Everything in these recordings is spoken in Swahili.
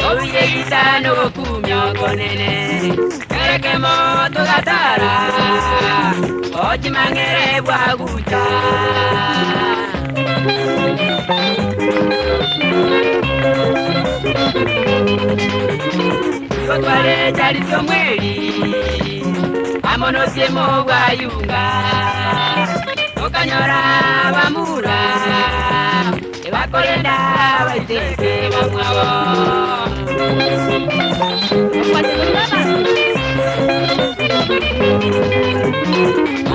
Oye gitano kumyo konene kereke moto gatara ochi mangere bwaguta Kotwale chali somweli amono siemo bwayunga okanyora bamura ebakolenda baiteke bamwabo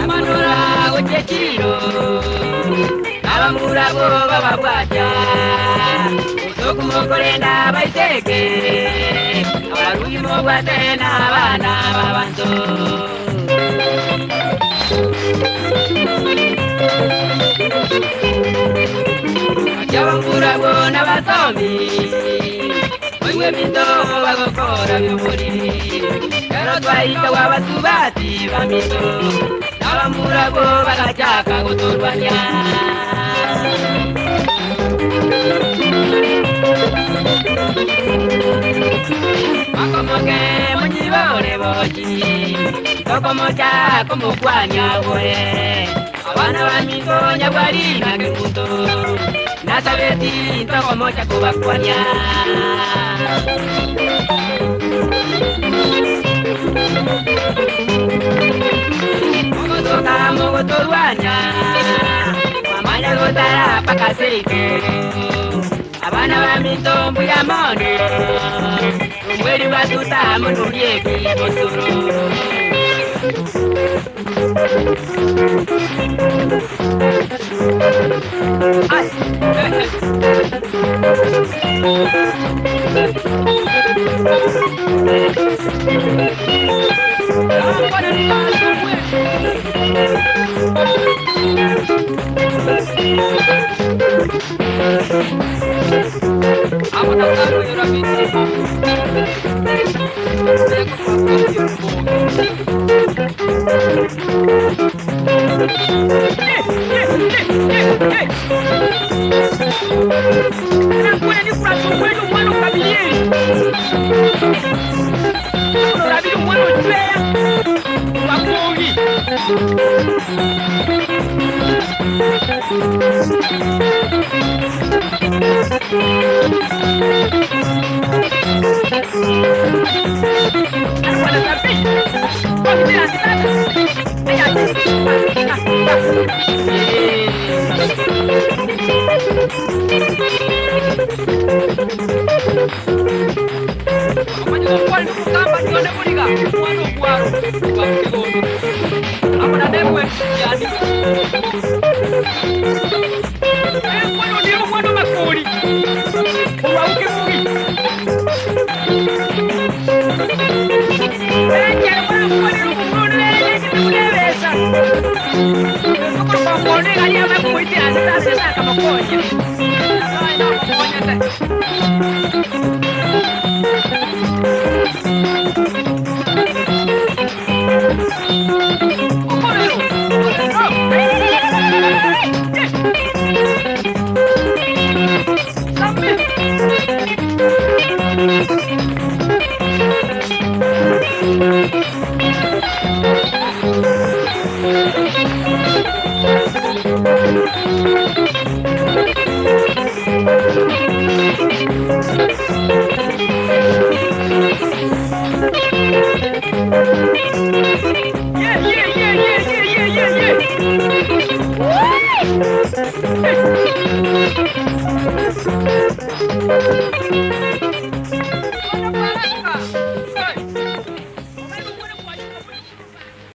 amanura uchechiro abamura bo bababwaja okumukolenda baiteke abaruyimo bwatena abana babanzo Yabangura bona basomi Mwe mindo bagokora by'umuri Kero twaita wabasubati bamindo Nabamura bo bagachaka guturwanya Makomoke munyibore boji Tokomocha kumukwanya boye Abana bamindo nyabwari nagemundo Nasabeti tokomocha kubakwanya Mogotoka mogotorwanya Wamanya gotara pakaseke Abana bamindo mbuyamone Umweli batuta munurieki mosoro Ay, Amo tentang menyerami